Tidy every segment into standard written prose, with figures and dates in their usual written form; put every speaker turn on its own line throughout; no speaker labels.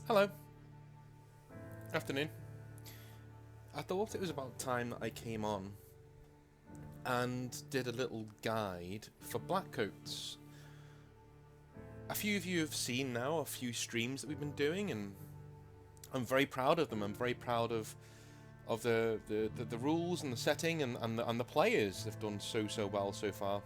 Hello. Afternoon. I thought it was about time that I came on and did a little guide for Blackcoats. A few of you have seen now a few streams that we've been doing, and I'm very proud of them. I'm very proud of the rules and the setting and the players have done so well so far.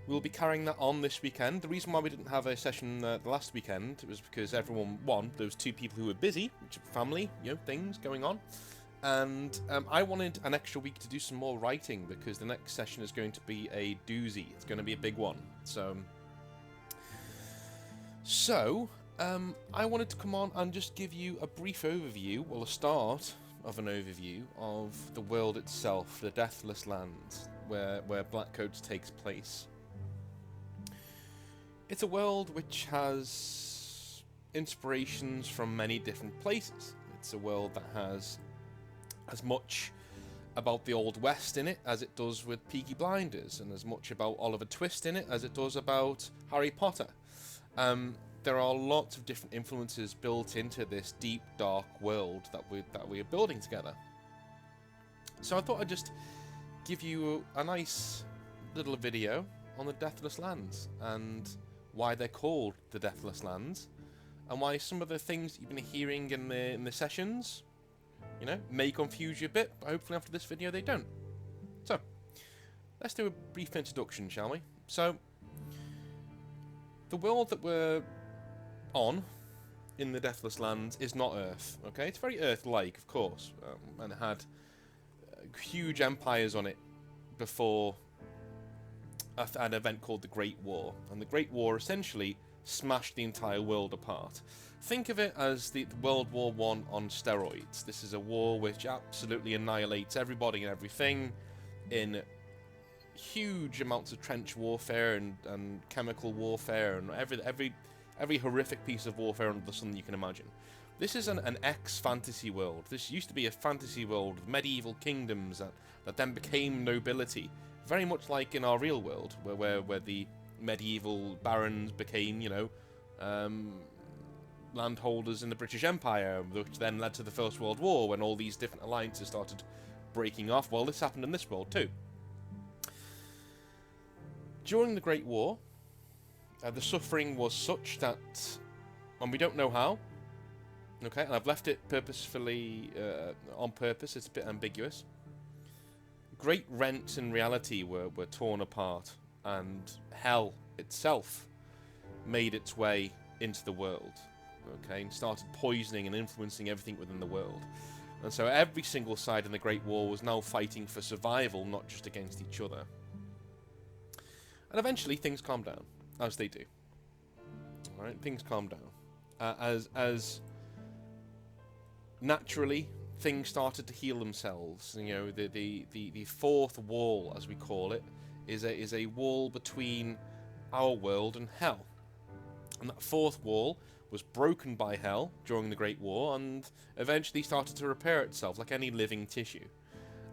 We'll be carrying that on this weekend. The reason why we didn't have a session the last weekend was because everyone, there was two people who were busy, which family, things going on. And I wanted an extra week to do some more writing because the next session is going to be a doozy. It's going to be a big one. So I wanted to come on and just give you a brief overview, well, a start of an overview of the world itself, the Deathless Lands, where Blackcoats takes place. It's a world which has inspirations from many different places. It's a world that has as much about the Old West in it as it does with Peaky Blinders, and as much about Oliver Twist in it as it does about Harry Potter. There are lots of different influences built into this deep, dark world that we are building together. So I thought I'd just give you a nice little video on the Deathless Lands and why they're called the Deathless Lands, and why some of the things that you've been hearing in the sessions, may confuse you a bit, but hopefully after this video they don't. So, let's do a brief introduction, shall we? So, the world that we're on in the Deathless Lands is not Earth, okay? It's very Earth-like, of course, and it had huge empires on it before an event called the Great War, and the Great War essentially smashed the entire world apart. Think of it as the World War I on steroids. This is a war which absolutely annihilates everybody and everything in huge amounts of trench warfare and chemical warfare and every horrific piece of warfare under the sun you can imagine. This is an ex-fantasy world. This used to be a fantasy world with medieval kingdoms that then became nobility. Very much like in our real world, where the medieval barons became, landholders in the British Empire, which then led to the First World War, when all these different alliances started breaking off. Well, this happened in this world too. During the Great War, the suffering was such that, and we don't know how, okay, and I've left it purposefully, on purpose, it's a bit ambiguous. Great rents in reality were torn apart, and hell itself made its way into the world, okay, and started poisoning and influencing everything within the world. And so every single side in the Great War was now fighting for survival, not just against each other. And eventually things calmed down, as they do. Alright, things calmed down. As naturally things started to heal themselves. The fourth wall, as we call it, is a wall between our world and hell. And that fourth wall was broken by hell during the Great War and eventually started to repair itself like any living tissue.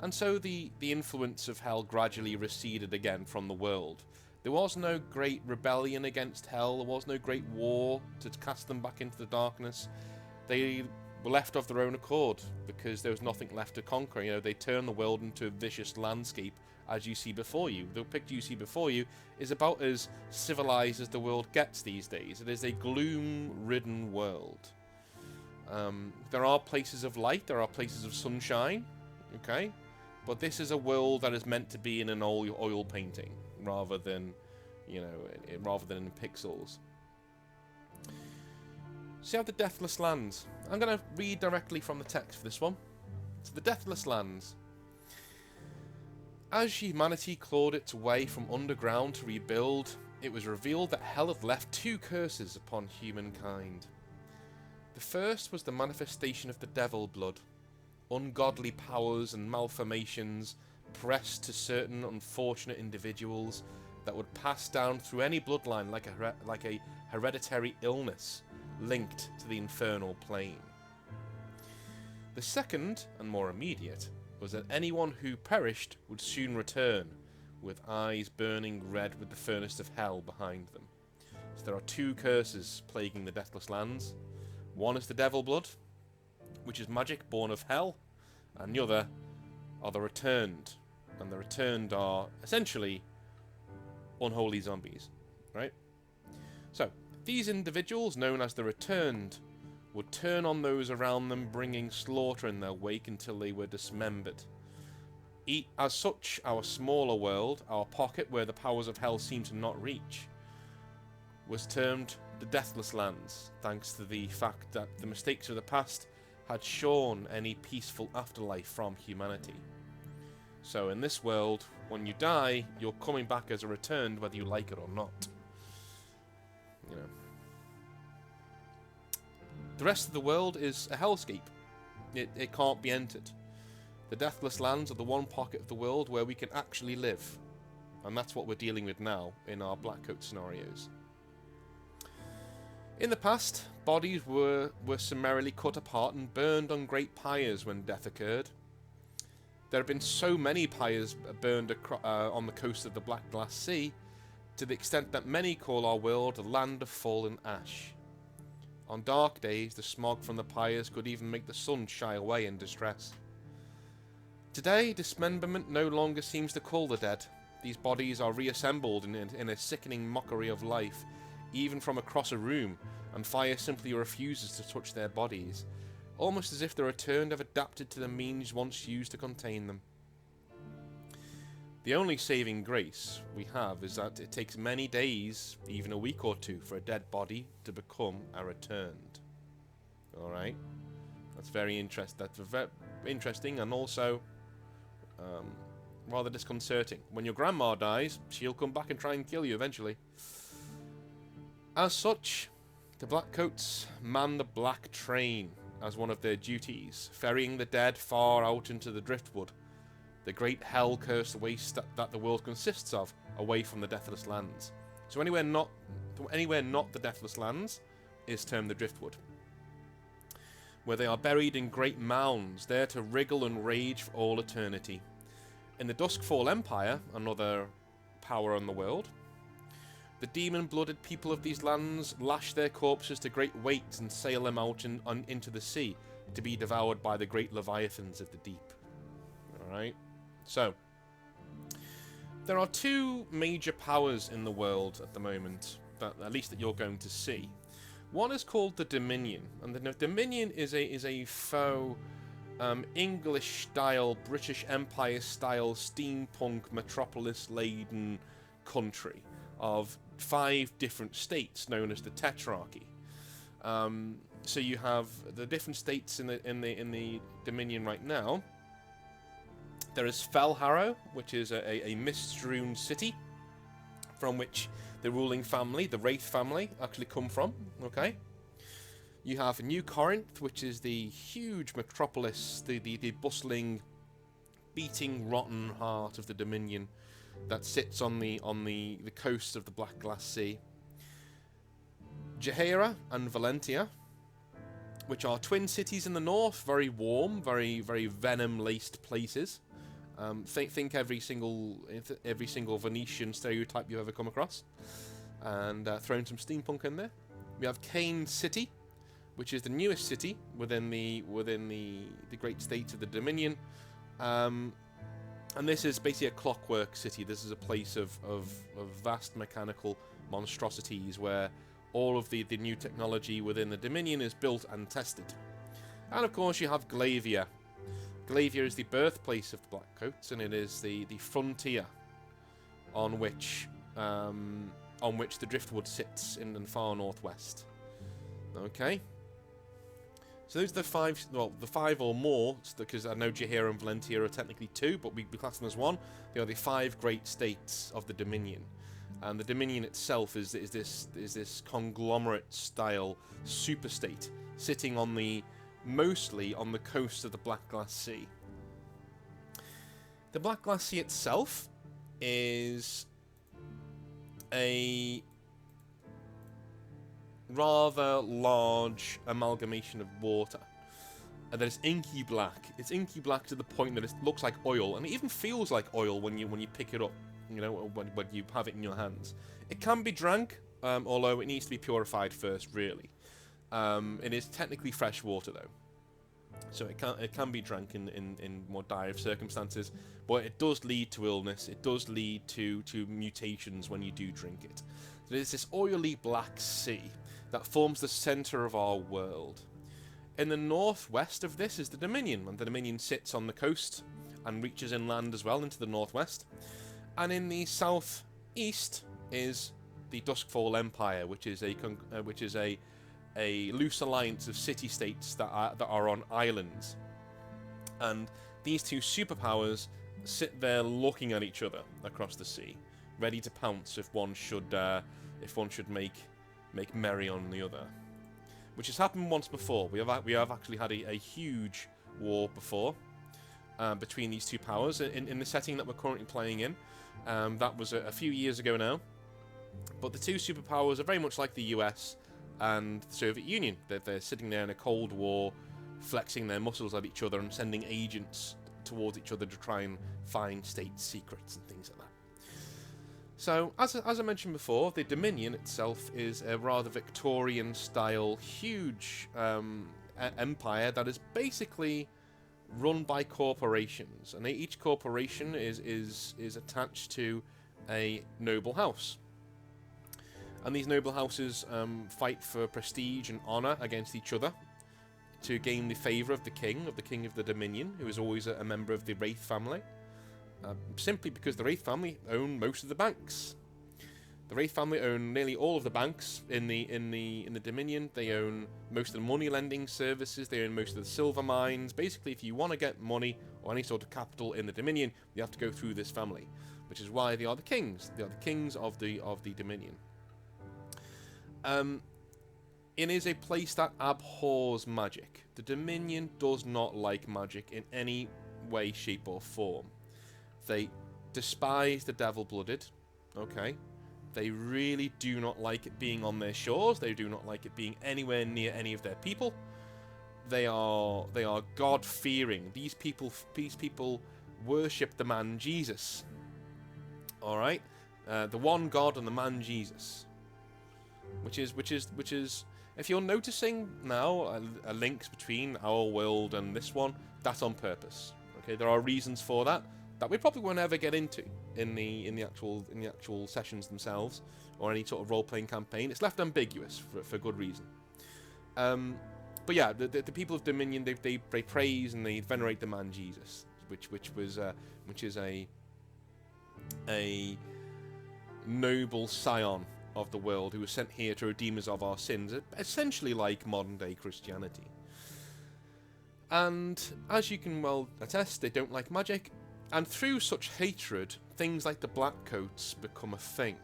And so the influence of hell gradually receded again from the world. There was no great rebellion against hell, there was no great war to cast them back into the darkness. They were left of their own accord because there was nothing left to conquer. They turned the world into a vicious landscape as you see before you. The picture you see before you is about as civilized as the world gets these days. It is a gloom-ridden world. There are places of light, there are places of sunshine, okay? But this is a world that is meant to be in an oil painting rather than, rather than in pixels. See how the Deathless Lands. I'm going to read directly from the text for this one. So the Deathless Lands. As humanity clawed its way from underground to rebuild, it was revealed that hell had left two curses upon humankind. The first was the manifestation of the devil blood. Ungodly powers and malformations pressed to certain unfortunate individuals that would pass down through any bloodline like a hereditary illness linked to the infernal plane. The second, and more immediate, was that anyone who perished would soon return, with eyes burning red with the furnace of hell behind them. So there are two curses plaguing the Deathless Lands. One is the devil blood, which is magic born of hell, and the other are the returned. And the returned are essentially unholy zombies, right? So, these individuals, known as the returned, would turn on those around them, bringing slaughter in their wake until they were dismembered. As such, our smaller world, our pocket where the powers of hell seem to not reach, was termed the Deathless Lands, thanks to the fact that the mistakes of the past had shorn any peaceful afterlife from humanity. So in this world, when you die, you're coming back as a returned, whether you like it or not. You know. The rest of the world is a hellscape. It can't be entered. The Deathless Lands are the one pocket of the world where we can actually live. And that's what we're dealing with now in our Blackcoat scenarios. In the past, bodies were summarily cut apart and burned on great pyres when death occurred. There have been so many pyres burned on the coast of the Black Glass Sea, to the extent that many call our world a land of fallen ash. On dark days, the smog from the pyres could even make the sun shy away in distress. Today, dismemberment no longer seems to call the dead. These bodies are reassembled in a sickening mockery of life, even from across a room, and fire simply refuses to touch their bodies, almost as if the returned have adapted to the means once used to contain them. The only saving grace we have is that it takes many days, even a week or two, for a dead body to become a returned. Alright? That's very interesting and also rather disconcerting. When your grandma dies, she'll come back and try and kill you eventually. As such, the Blackcoats man the Black Train as one of their duties, ferrying the dead far out into the driftwood, the great hell-cursed waste that the world consists of, away from the Deathless Lands. So anywhere not the Deathless Lands is termed the driftwood, where they are buried in great mounds, there to wriggle and rage for all eternity. In the Duskfall Empire, another power on the world, the demon-blooded people of these lands lash their corpses to great weights and sail them out into the sea to be devoured by the great leviathans of the deep. Alright? So, there are two major powers in the world at the moment, at least that you're going to see. One is called the Dominion, and the Dominion is a faux English-style, British Empire-style, steampunk, metropolis-laden country of 5 different states known as the Tetrarchy. So you have the different states in the Dominion right now. There is Felharrow, which is a mist-strewn city from which the ruling family, the Wraith family, actually come from. Okay. You have New Corinth, which is the huge metropolis, the bustling, beating, rotten heart of the Dominion that sits on the coast of the Black Glass Sea. Jahera and Valentia, which are twin cities in the north, very warm, very very venom-laced places. Think every single Venetian stereotype you've ever come across, and thrown some steampunk in there. We have Cainite City, which is the newest city within the great state of the Dominion, and this is basically a clockwork city. This is a place of vast mechanical monstrosities where all of the new technology within the Dominion is built and tested. And of course you have Glavia. Glavia is the birthplace of the Blackcoats, and it is the frontier on which the driftwood sits in the far northwest. Okay. So those are the 5 or more, because I know Jahera and Valentia are technically 2, but we class them as 1. They are the 5 great states of the Dominion, and the Dominion itself is this conglomerate-style superstate sitting mostly on the coast of the Black Glass Sea. The Black Glass Sea itself is a rather large amalgamation of water, and that is inky black. It's inky black to the point that it looks like oil, and it even feels like oil when you pick it up. You know, when you have it in your hands. It can be drank, although it needs to be purified first, really. It is technically fresh water though, so it can be drank in more dire circumstances, but it does lead to illness. It does lead to mutations when you do drink it. So there's this oily black sea that forms the center of our world. In the northwest of this is the Dominion, and the Dominion sits on the coast and reaches inland as well into the northwest. And in the southeast is the Duskfall Empire, which is a loose alliance of city-states that are on islands. And these two superpowers sit there looking at each other across the sea, ready to pounce if one should make merry on the other. Which has happened once before. We have actually had a huge war before between these two powers in the setting that we're currently playing in. That was a few years ago now. But the two superpowers are very much like the US and the Soviet Union. They're sitting there in a Cold War, flexing their muscles at each other and sending agents towards each other to try and find state secrets and things like that. So, as I mentioned before, the Dominion itself is a rather Victorian-style, huge empire that is basically run by corporations, and each corporation is attached to a noble house. And these noble houses fight for prestige and honor against each other to gain the favor of the king of the Dominion, who is always a member of the Wraith family. Simply because the Wraith family own most of the banks. The Wraith family own nearly all of the banks in the Dominion. They own most of the money lending services. They own most of the silver mines. Basically, if you want to get money or any sort of capital in the Dominion, you have to go through this family, which is why they are the kings. They are the kings of the Dominion. It is a place that abhors magic. The Dominion does not like magic in any way, shape, or form. They despise the devil-blooded, okay? They really do not like it being on their shores. They do not like it being anywhere near any of their people. They are God-fearing. These people worship the man Jesus. All right, the one God and the man Jesus, which is. If you're noticing now a links between our world and this one, that's on purpose. Okay, there are reasons for that we probably won't ever get into in the actual sessions themselves or any sort of role-playing campaign. It's left ambiguous for good reason. But yeah, the people of Dominion they praise and they venerate the man Jesus, which is a noble scion of the world who was sent here to redeem us of our sins, essentially like modern-day Christianity. And as you can well attest, they don't like magic, and through such hatred, things like the Blackcoats become a thing.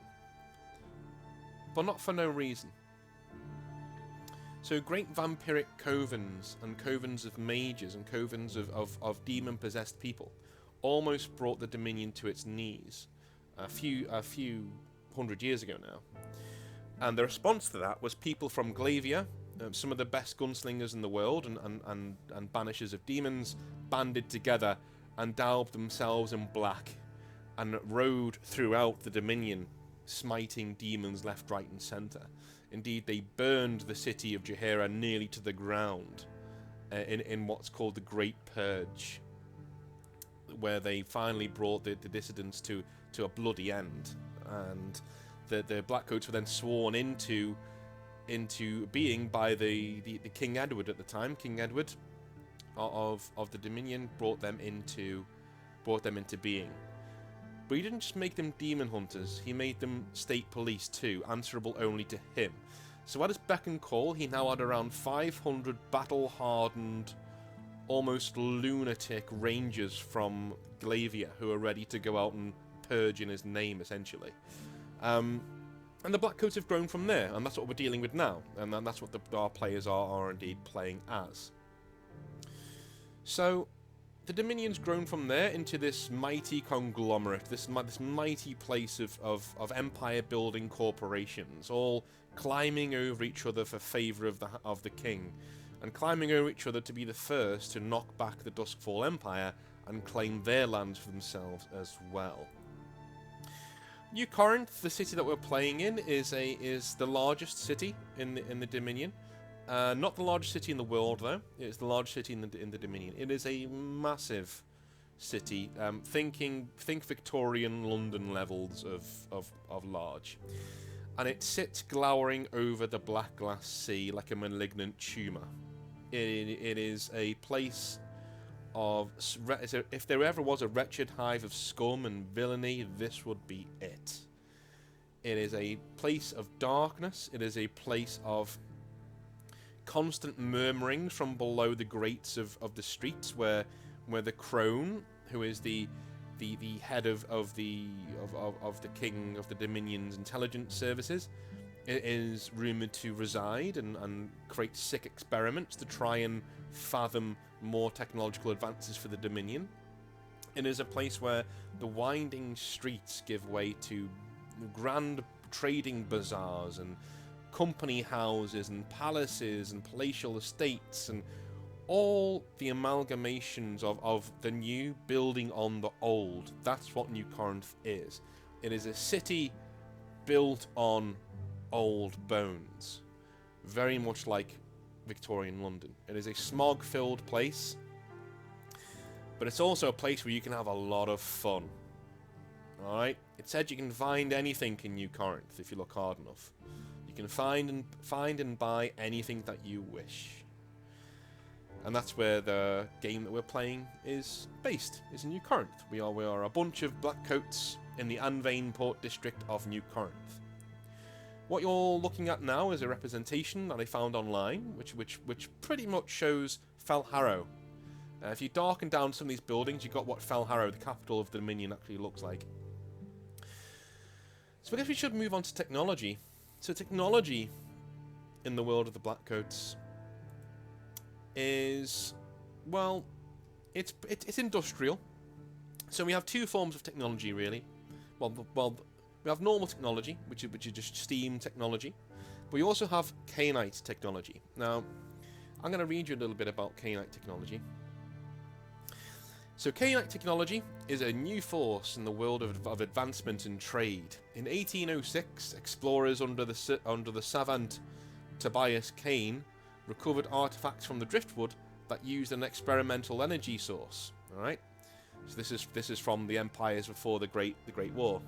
But not for no reason. So great vampiric covens and covens of mages and covens of demon-possessed people almost brought the Dominion to its knees a few hundred years ago now. And the response to that was people from Glavia, some of the best gunslingers in the world and banishers of demons, banded together and daubed themselves in black and rode throughout the Dominion, smiting demons left, right and centre. Indeed, they burned the city of Jaheira nearly to the ground in what's called the Great Purge, where they finally brought the dissidents to a bloody end. And the Blackcoats were then sworn into being by the King Edward at the time. King Edward of the Dominion brought them into being. But he didn't just make them demon hunters, he made them state police too, answerable only to him. So at his beck and call, he now had around 500 battle-hardened, almost lunatic rangers from Glavia who are ready to go out and purge in his name, essentially. And the Blackcoats have grown from there, and that's what we're dealing with now, and that's what our players are indeed playing as. So, the Dominion's grown from there into this mighty conglomerate, this mighty place of empire-building corporations, all climbing over each other for favour of the king, and climbing over each other to be the first to knock back the Duskfall Empire and claim their lands for themselves as well. New Corinth, the city that we're playing in, is the largest city in the Dominion. Not the largest city in the world, though. It's the largest city in the Dominion. It is a massive city. Think Victorian London levels of large. And it sits glowering over the black glass sea like a malignant tumour. It is a place of... If there ever was a wretched hive of scum and villainy, this would be it. It is a place of darkness. It is a place of constant murmurings from below the grates of the streets, where the crone, who is the head of the king of the Dominion's intelligence services, is rumoured to reside and create sick experiments to try and fathom more technological advances for the Dominion. It is a place where the winding streets give way to grand trading bazaars and company houses and palaces and palatial estates and all the amalgamations of the new building on the old. That's what New Corinth is. It is a city built on old bones, very much like Victorian London. It is a smog-filled place, but it's also a place where you can have a lot of fun. Alright? It said you can find anything in New Corinth if you look hard enough. You can find and buy anything that you wish. And that's where the game that we're playing is based, is in New Corinth. We are a bunch of Blackcoats in the Anvain port district of New Corinth. What you're looking at now is a representation that I found online, which pretty much shows Fel Harrow. If you darken down some of these buildings, you've got what Fel Harrow, the capital of the Dominion, actually looks like. So I guess we should move on to technology. So technology in the world of the Blackcoats is, well, it's industrial. So we have two forms of technology, really. Well, we have normal technology, which is just steam technology. But we also have Cainite technology. Now, I'm going to read you a little bit about Cainite technology. So Cainite technology is a new force in the world of advancement and trade. In 1806, explorers under the savant Tobias Cain recovered artifacts from the driftwood that used an experimental energy source. All right, so this is from the empires before the Great War.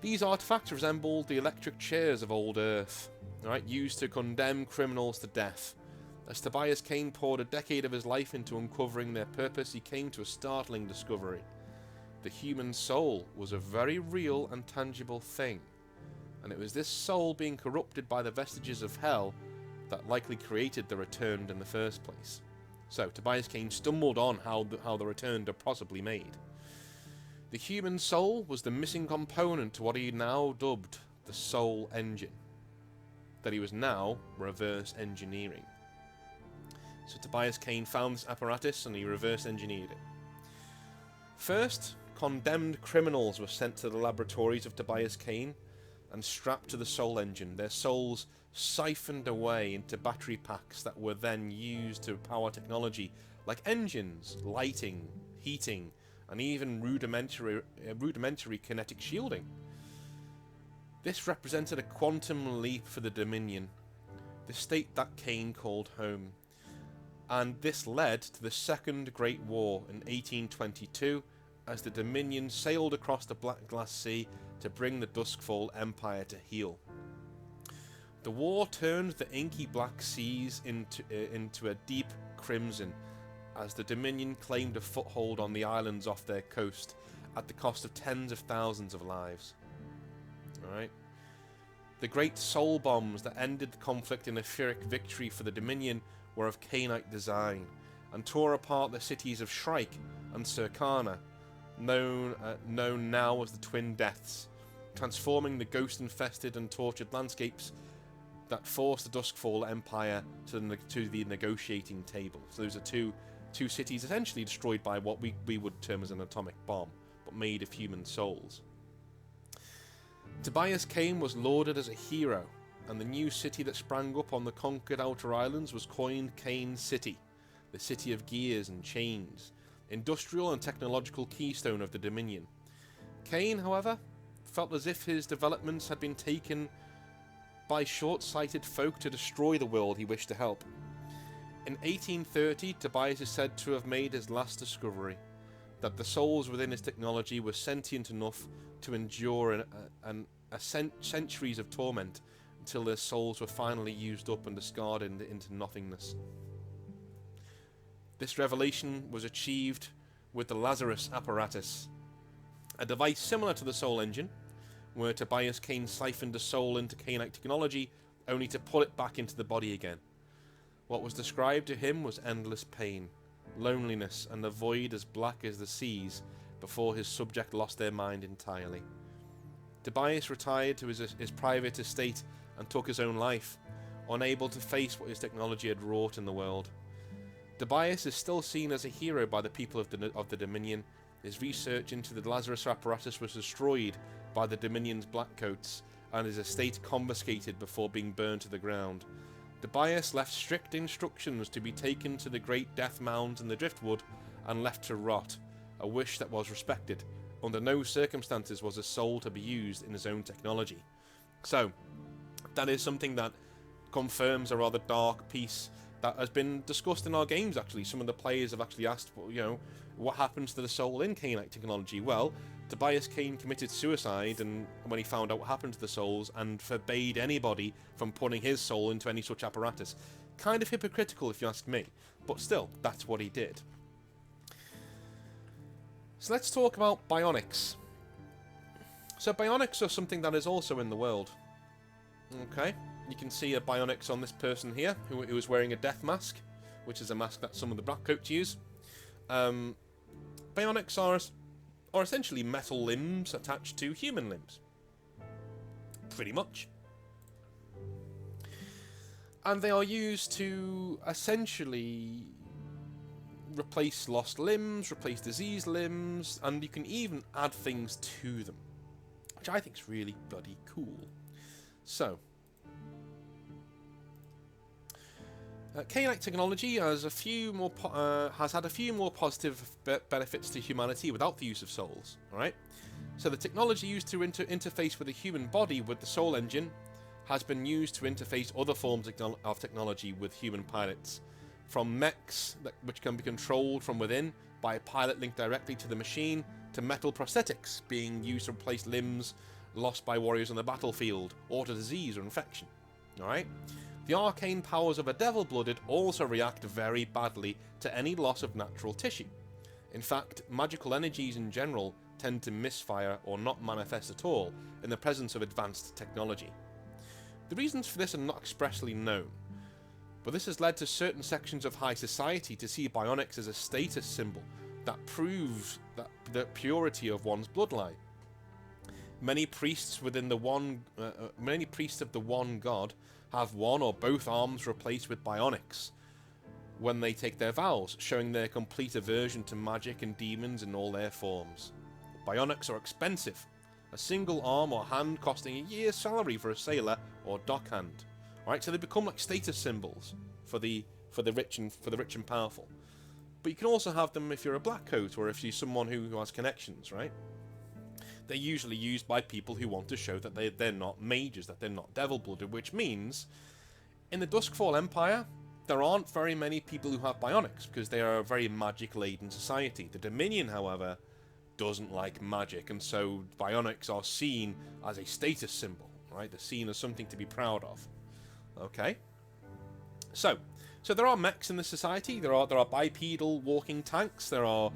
These artifacts resembled the electric chairs of old Earth, all right, used to condemn criminals to death. As Tobias Cain poured a decade of his life into uncovering their purpose, he came to a startling discovery. The human soul was a very real and tangible thing, and it was this soul being corrupted by the vestiges of hell that likely created the Returned in the first place. So, Tobias Cain stumbled on how the Returned are possibly made. The human soul was the missing component to what he now dubbed the soul engine, that he was now reverse engineering. So Tobias Cain found this apparatus and he reverse engineered it. First, condemned criminals were sent to the laboratories of Tobias Cain and strapped to the soul engine, their souls siphoned away into battery packs that were then used to power technology like engines, lighting, heating, and even rudimentary kinetic shielding. This represented a quantum leap for the Dominion, the state that Cain called home. And this led to the Second Great War in 1822 as the Dominion sailed across the Black Glass Sea to bring the Duskfall Empire to heel. The war turned the inky black seas into a deep crimson as the Dominion claimed a foothold on the islands off their coast at the cost of tens of thousands of lives. Alright. The great soul bombs that ended the conflict in a Pyrrhic victory for the Dominion were of Cainite design and tore apart the cities of Shrike and Circana, known now as the Twin Deaths, transforming the ghost-infested and tortured landscapes that forced the Duskfall Empire to the negotiating table. So those are two cities essentially destroyed by what we would term as an atomic bomb, but made of human souls. Tobias Cain was lauded as a hero, and the new city that sprang up on the conquered Outer Islands was coined Cain City, the city of gears and chains, industrial and technological keystone of the Dominion. Cain, however, felt as if his developments had been taken by short-sighted folk to destroy the world he wished to help. In 1830, Tobias is said to have made his last discovery, that the souls within his technology were sentient enough to endure centuries of torment until their souls were finally used up and discarded into nothingness. This revelation was achieved with the Lazarus apparatus, a device similar to the Soul Engine, where Tobias Cain siphoned a soul into Cainite technology only to pull it back into the body again. What was described to him was endless pain, loneliness, and a void as black as the seas before his subject lost their mind entirely. Tobias retired to his private estate and took his own life, unable to face what his technology had wrought in the world. Tobias is still seen as a hero by the people of the Dominion. His research into the Lazarus apparatus was destroyed by the Dominion's Blackcoats, and his estate confiscated before being burned to the ground. Tobias left strict instructions to be taken to the great death mounds in the driftwood and left to rot, a wish that was respected. Under no circumstances was his soul to be used in his own technology. So, that is something that confirms a rather dark piece that has been discussed in our games, actually. Some of the players have actually asked, what happens to the soul in Cainite technology? Well, Tobias Cain committed suicide and when he found out what happened to the souls, and forbade anybody from putting his soul into any such apparatus. Kind of hypocritical, if you ask me, but still, that's what he did. So let's talk about Bionics. So Bionics are something that is also in the world. Okay, you can see a Bionics on this person here, who is wearing a death mask, which is a mask that some of the Blackcoats use. Bionics are essentially metal limbs attached to human limbs. Pretty much. And they are used to essentially replace lost limbs, replace diseased limbs, and you can even add things to them, which I think is really bloody cool. So, Cainite technology has had a few more positive benefits to humanity without the use of souls. All right, so the technology used to interface with the human body with the Soul Engine has been used to interface other forms of technology with human pilots, from mechs which can be controlled from within by a pilot linked directly to the machine, to metal prosthetics being used to replace limbs lost by warriors on the battlefield, or to disease or infection. All right. The arcane powers of a devil-blooded also react very badly to any loss of natural tissue. In fact, magical energies in general tend to misfire or not manifest at all in the presence of advanced technology. The reasons for this are not expressly known, but this has led to certain sections of high society to see Bionics as a status symbol that proves the purity of one's bloodline. Many priests of the one god have one or both arms replaced with bionics when they take their vows, showing their complete aversion to magic and demons in all their forms. Bionics are expensive, a single arm or hand costing a year's salary for a sailor or dockhand. Right, so they become like status symbols for the rich and powerful. But you can also have them if you're a Blackcoat or if you're someone who has connections, right? They're usually used by people who want to show that they're not mages, that they're not devil-blooded, which means in the Duskfall Empire, there aren't very many people who have Bionics because they are a very magic-laden society. The Dominion, however, doesn't like magic, and so Bionics are seen as a status symbol, right? They're seen as something to be proud of. Okay? So there are mechs in the society. There are bipedal walking tanks. There are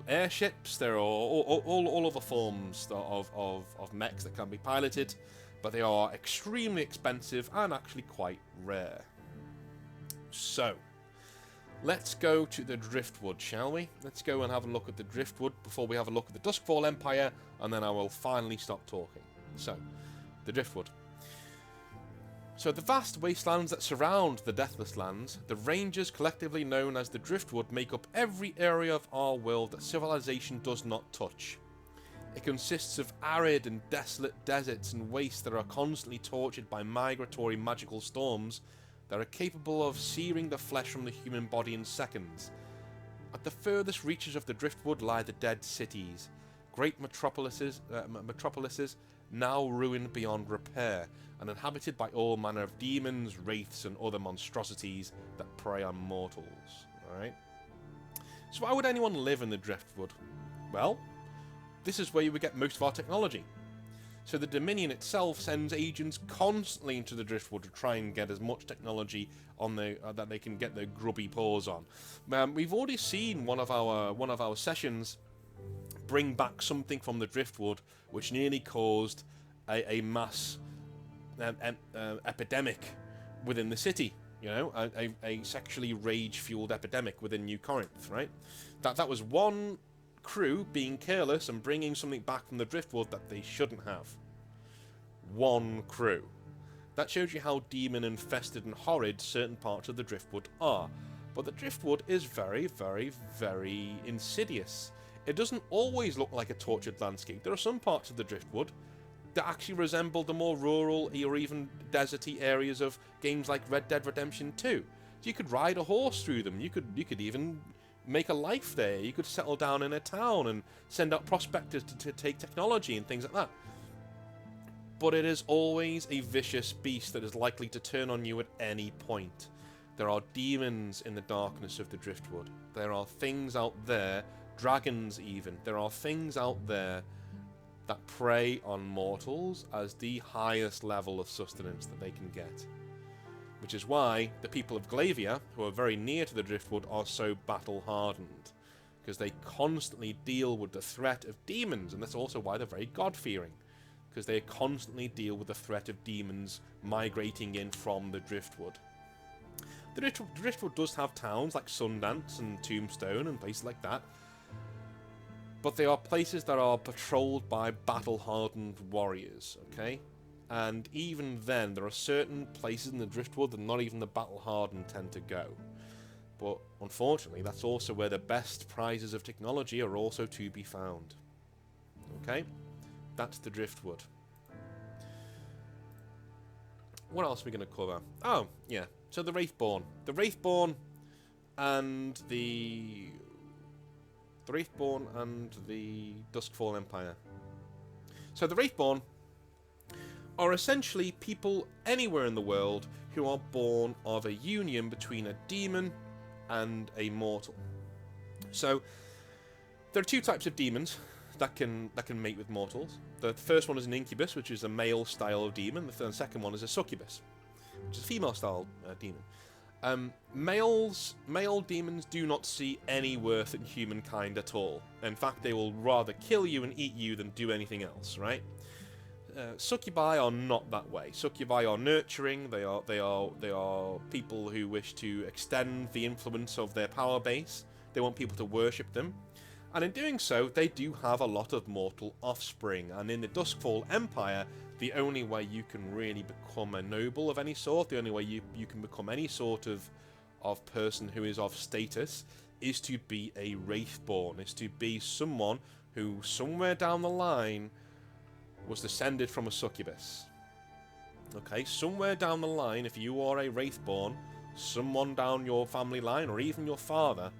airships, there are all other forms of mechs that can be piloted, but they are extremely expensive and actually quite rare. So, let's go to the driftwood, shall we? Let's go and have a look at the driftwood before we have a look at the Duskfall Empire, and then I will finally stop talking. So, the driftwood. So the vast wastelands that surround the Deathless Lands, the ranges collectively known as the Driftwood, make up every area of our world that civilization does not touch. It consists of arid and desolate deserts and wastes that are constantly tortured by migratory magical storms that are capable of searing the flesh from the human body in seconds. At the furthest reaches of the Driftwood lie the dead cities, great metropolises now ruined beyond repair, and inhabited by all manner of demons, wraiths, and other monstrosities that prey on mortals. Alright? So why would anyone live in the Driftwood? Well, this is where you would get most of our technology. So the Dominion itself sends agents constantly into the Driftwood to try and get as much technology on that they can get their grubby paws on. We've already seen one of our sessions bring back something from the Driftwood, which nearly caused a mass epidemic within the city. You know, a sexually rage-fueled epidemic within New Corinth. Right? That was one crew being careless and bringing something back from the Driftwood that they shouldn't have. One crew. That shows you how demon-infested and horrid certain parts of the Driftwood are. But the Driftwood is very, very, very insidious. It doesn't always look like a tortured landscape. There are some parts of the Driftwood that actually resemble the more rural or even deserty areas of games like Red Dead Redemption 2. So you could ride a horse through them. You could even make a life there. You could settle down in a town and send out prospectors to take technology and things like that. But it is always a vicious beast that is likely to turn on you at any point. There are demons in the darkness of the Driftwood. There are things out there, dragons even. There are things out there that prey on mortals as the highest level of sustenance that they can get. Which is why the people of Glavia, who are very near to the Driftwood, are so battle-hardened. Because they constantly deal with the threat of demons, and that's also why they're very God-fearing. Because they constantly deal with the threat of demons migrating in from the Driftwood. The Driftwood does have towns like Sundance and Tombstone and places like that, but they are places that are patrolled by battle-hardened warriors, okay? And even then, there are certain places in the Driftwood that not even the battle-hardened tend to go. But unfortunately, that's also where the best prizes of technology are also to be found. Okay? That's the Driftwood. What else are we going to cover? Oh, yeah. So the Wraithborn. The Wraithborn and the Duskfall Empire. So the Wraithborn are essentially people anywhere in the world who are born of a union between a demon and a mortal. So there are two types of demons that can mate with mortals. The first one is an incubus, which is a male style of demon. The second one is a succubus, which is a female style demon. Male demons do not see any worth in humankind at all. In fact, they will rather kill you and eat you than do anything else, right? Succubi are not that way. Succubi are nurturing. They are people who wish to extend the influence of their power base. They want people to worship them. And in doing so, they do have a lot of mortal offspring. And in the Duskfall Empire, the only way you can really become a noble of any sort, the only way you can become any sort of person who is of status, is to be a Wraithborn, is to be someone who, somewhere down the line, was descended from a succubus. Okay, somewhere down the line, if you are a Wraithborn, someone down your family line, or even your father,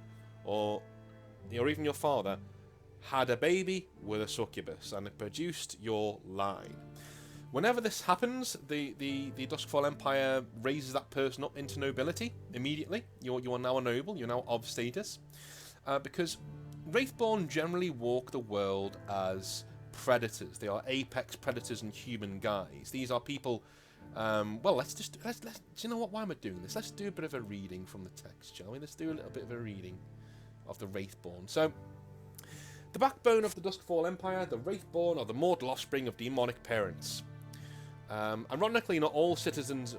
had a baby with a succubus, and it produced your line. Whenever this happens, the Duskfall Empire raises that person up into nobility immediately. You are now a noble, you're now of status. Because Wraithborn generally walk the world as predators. They are apex predators in human guise. These are people. Well, let's do you know what? Why am I doing this? Let's do a bit of a reading from the text, shall we? Let's do a little bit of a reading of the Wraithborn. So, the backbone of the Duskfall Empire, the Wraithborn are the mortal offspring of demonic parents. Ironically, not all denizens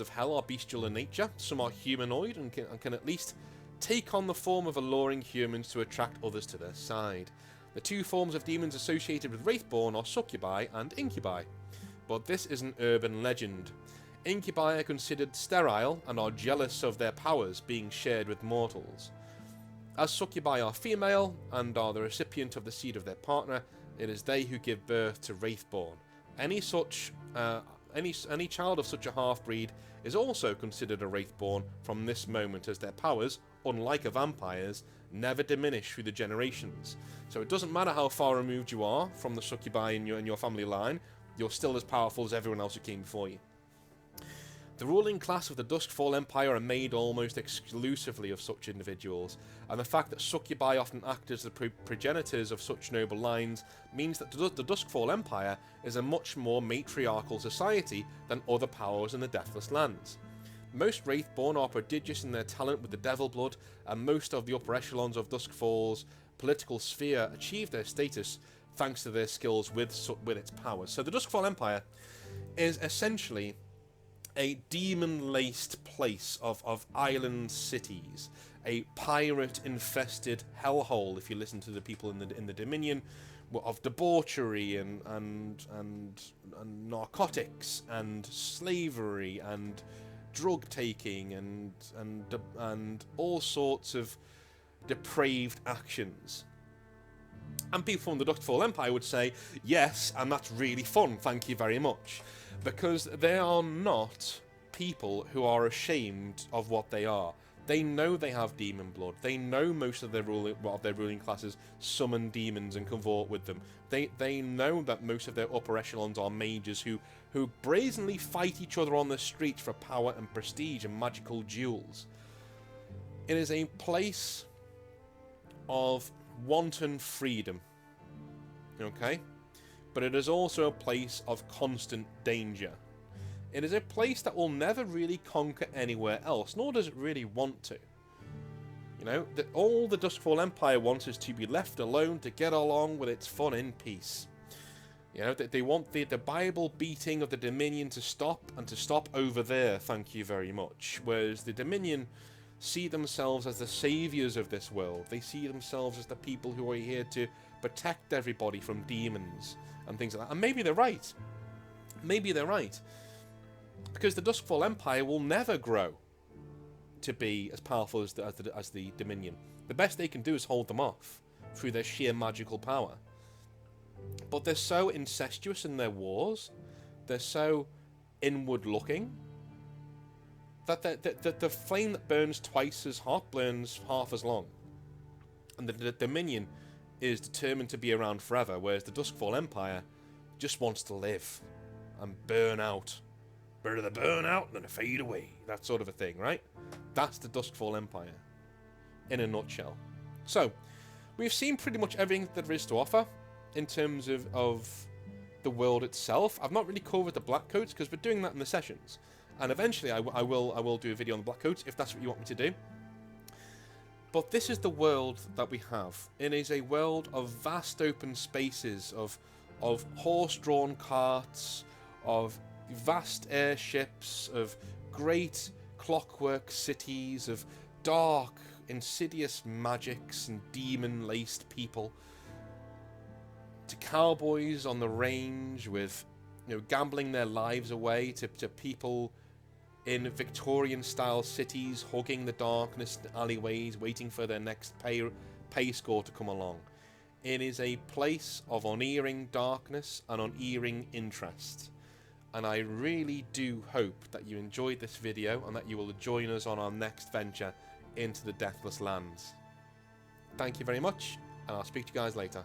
of hell are bestial in nature. Some are humanoid and can at least take on the form of alluring humans to attract others to their side. The two forms of demons associated with Wraithborn are succubi and incubi, but this is an urban legend. Incubi are considered sterile and are jealous of their powers being shared with mortals. As succubi are female and are the recipient of the seed of their partner, it is they who give birth to Wraithborn. Any such any child of such a half-breed is also considered a Wraithborn from this moment, as their powers, unlike a vampire's, never diminish through the generations. So it doesn't matter how far removed you are from the succubi in your family line, you're still as powerful as everyone else who came before you. The ruling class of the Duskfall Empire are made almost exclusively of such individuals, and the fact that succubi often act as the progenitors of such noble lines means that the Duskfall Empire is a much more matriarchal society than other powers in the Deathless Lands. Most Wraithborn are prodigious in their talent with the Devil Blood, and most of the upper echelons of Duskfall's political sphere achieve their status thanks to their skills with its powers. So the Duskfall Empire is essentially a demon-laced place of island cities, a pirate-infested hellhole, if you listen to the people in the Dominion, of debauchery and narcotics and slavery and drug taking and all sorts of depraved actions. And people from the Duskfall Empire would say, yes, and that's really fun, thank you very much. Because they are not people who are ashamed of what they are. They know they have demon blood. They know most of their ruling classes summon demons and cavort with them. They know that most of their upper echelons are mages who brazenly fight each other on the streets for power and prestige and magical duels. It is a place of wanton freedom. Okay? But it is also a place of constant danger. It is a place that will never really conquer anywhere else, nor does it really want to. You know, all the Duskfall Empire wants is to be left alone to get along with its fun in peace. You know, they want the Bible beating of the Dominion to stop, and to stop over there, thank you very much. Whereas the Dominion see themselves as the saviours of this world. They see themselves as the people who are here to protect everybody from demons and things like that. And maybe they're right. Maybe they're right. Because the Duskfall Empire will never grow to be as powerful as the Dominion. The best they can do is hold them off through their sheer magical power. But they're so incestuous in their wars, they're so inward-looking, that the flame that burns twice as hot burns half as long. And the Dominion is determined to be around forever, whereas the Duskfall Empire just wants to live and burn out. Better to burn out than to fade away. That sort of a thing, right? That's the Duskfall Empire in a nutshell. So, we've seen pretty much everything that there is to offer in terms of the world itself. I've not really covered the Blackcoats because we're doing that in the sessions. And eventually I will do a video on the Blackcoats if that's what you want me to do. But this is the world that we have. It is a world of vast open spaces, of horse-drawn carts, of vast airships, of great clockwork cities, of dark, insidious magics and demon-laced people, to cowboys on the range with, you know, gambling their lives away, to people in Victorian-style cities hugging the darkness alleyways, waiting for their next pay score to come along. It is a place of unerring darkness and unerring interest. And I really do hope that you enjoyed this video and that you will join us on our next venture into the Deathless Lands. Thank you very much, and I'll speak to you guys later.